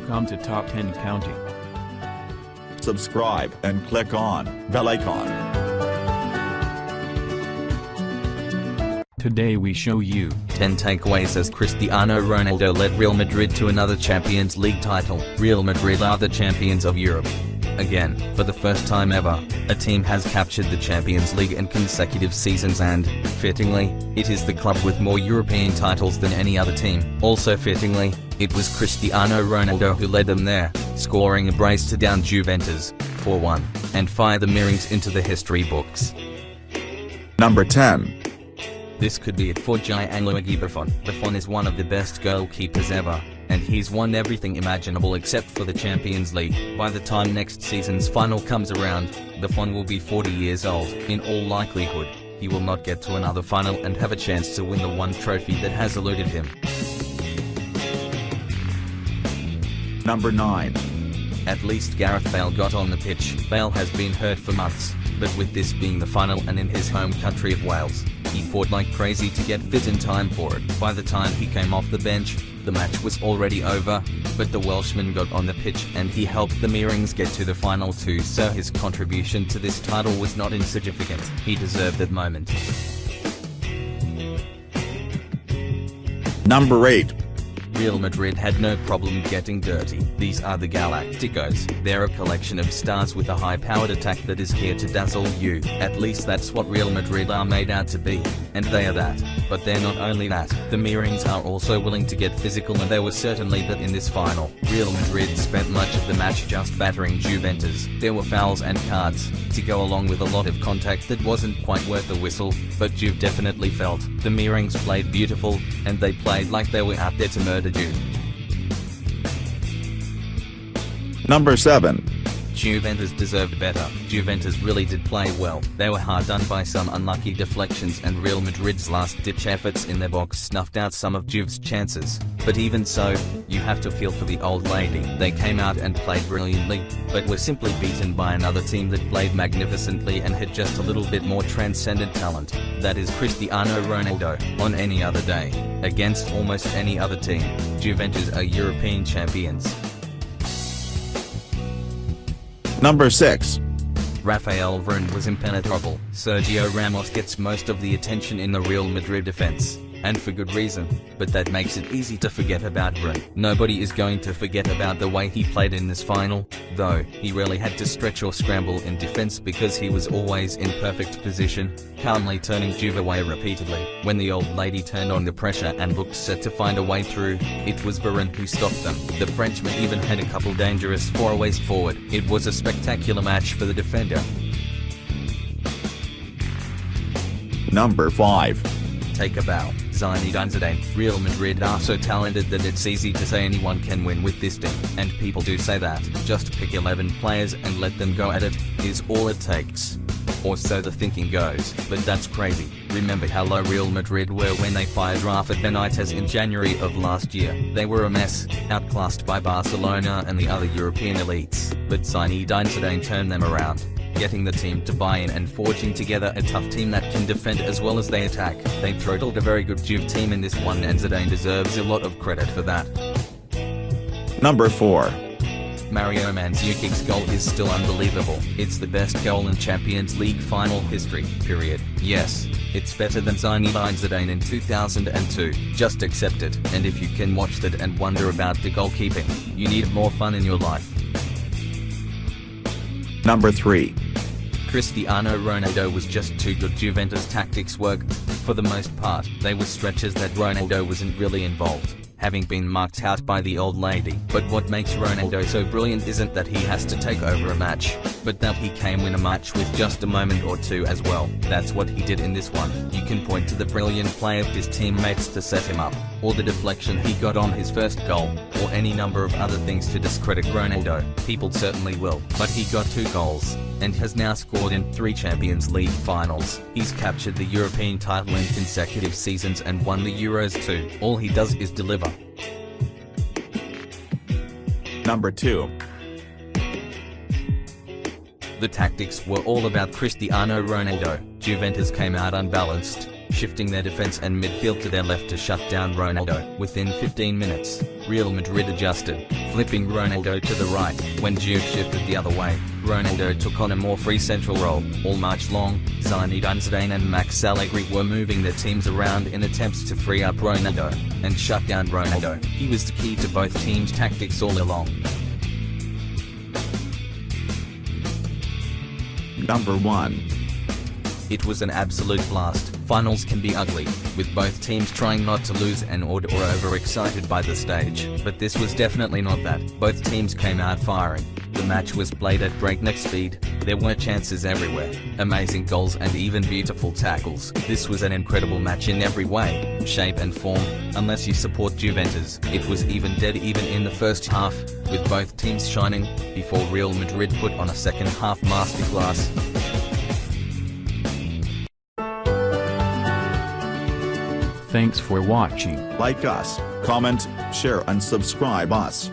Welcome to Top 10 Counting. Subscribe and click on bell icon. Today we show you 10 takeaways as Cristiano Ronaldo led Real Madrid to another Champions League title. Real Madrid are the champions of Europe. Again, for the first time ever, a team has captured the Champions League in consecutive seasons and, fittingly, it is the club with more European titles than any other team. Also fittingly, it was Cristiano Ronaldo who led them there, scoring a brace to down Juventus 4-1, and fire the Merengues into the history books. Number 10. This could be it for Gianluigi Buffon. Buffon is one of the best goalkeepers ever, and he's won everything imaginable except for the Champions League. By the time next season's final comes around, Buffon will be 40 years old. In all likelihood, he will not get to another final and have a chance to win the one trophy that has eluded him. Number 9. At least Gareth Bale got on the pitch. Bale has been hurt for months, but with this being the final and in his home country of Wales, he fought like crazy to get fit in time for it. By the time he came off the bench, the match was already over, but the Welshman got on the pitch and he helped the Merengues get to the final too, so his contribution to this title was not insignificant. He deserved that moment. Number 8. Real Madrid had no problem getting dirty. These are the Galacticos. They're a collection of stars with a high-powered attack that is here to dazzle you. At least that's what Real Madrid are made out to be, and they are that. But they're not only that, the Merengues are also willing to get physical, and they were certainly that in this final. Real Madrid spent much of the match just battering Juventus. There were fouls and cards to go along with a lot of contact that wasn't quite worth the whistle, but Juve definitely felt. The Merengues played beautiful, and they played like they were out there to murder Juve. Number 7. Juventus deserved better. Juventus really did play well. They were hard done by some unlucky deflections, and Real Madrid's last-ditch efforts in their box snuffed out some of Juve's chances. But even so, you have to feel for the old lady. They came out and played brilliantly, but were simply beaten by another team that played magnificently and had just a little bit more transcendent talent. That is Cristiano Ronaldo. On any other day, against almost any other team, Juventus are European champions. Number 6. Rafael Varane was impenetrable. Sergio Ramos gets most of the attention in the Real Madrid defense, and for good reason, but that makes it easy to forget about Varane. Nobody is going to forget about the way he played in this final, though. He rarely had to stretch or scramble in defense because he was always in perfect position, calmly turning Juve away repeatedly. When the old lady turned on the pressure and looked set to find a way through, it was Varane who stopped them. The Frenchman even had a couple dangerous foraways forward. It was a spectacular match for the defender. Number 5. Take a bow. Zinedine Zidane. Real Madrid are so talented that it's easy to say anyone can win with this team, and people do say that. Just pick 11 players and let them go at it, is all it takes. Or so the thinking goes, but that's crazy. Remember how low Real Madrid were when they fired Rafa Benitez in January of last year. They were a mess, outclassed by Barcelona and the other European elites, but Zinedine Zidane turned them around, getting the team to buy in and forging together a tough team that can defend as well as they attack. They throttled a very good Juve team in this one, and Zidane deserves a lot of credit for that. Number 4. Mario Mandzukic's goal is still unbelievable. It's the best goal in Champions League final history, period. Yes, it's better than Zinedine Zidane in 2002. Just accept it, and if you can watch that and wonder about the goalkeeping, you need more fun in your life. Number 3. Cristiano Ronaldo was just too good. Juventus tactics worked. For the most part, they were stretches that Ronaldo wasn't really involved, having been marked out by the old lady. But what makes Ronaldo so brilliant isn't that he has to take over a match, but that he can win a match with just a moment or two as well. That's what he did in this one. You can point to the brilliant play of his teammates to set him up, or the deflection he got on his first goal, or any number of other things to discredit Ronaldo. People certainly will, but he got 2 goals, and has now scored in 3 Champions League finals. He's captured the European title in consecutive seasons and won the Euros too. All he does is deliver. Number 2. The tactics were all about Cristiano Ronaldo. Juventus came out unbalanced, shifting their defense and midfield to their left to shut down Ronaldo. Within 15 minutes, Real Madrid adjusted, flipping Ronaldo to the right. When Duke shifted the other way, Ronaldo took on a more free central role. All match long, Zinedine Zidane and Max Allegri were moving their teams around in attempts to free up Ronaldo and shut down Ronaldo. He was the key to both teams' tactics all along. Number 1. It was an absolute blast. Finals can be ugly, with both teams trying not to lose and or overexcited by the stage. But this was definitely not that. Both teams came out firing. The match was played at breakneck speed. There were chances everywhere, amazing goals and even beautiful tackles. This was an incredible match in every way, shape and form, unless you support Juventus. It was even dead even in the first half, with both teams shining, before Real Madrid put on a second half masterclass. Thanks for watching. Like us, comment, share and subscribe us.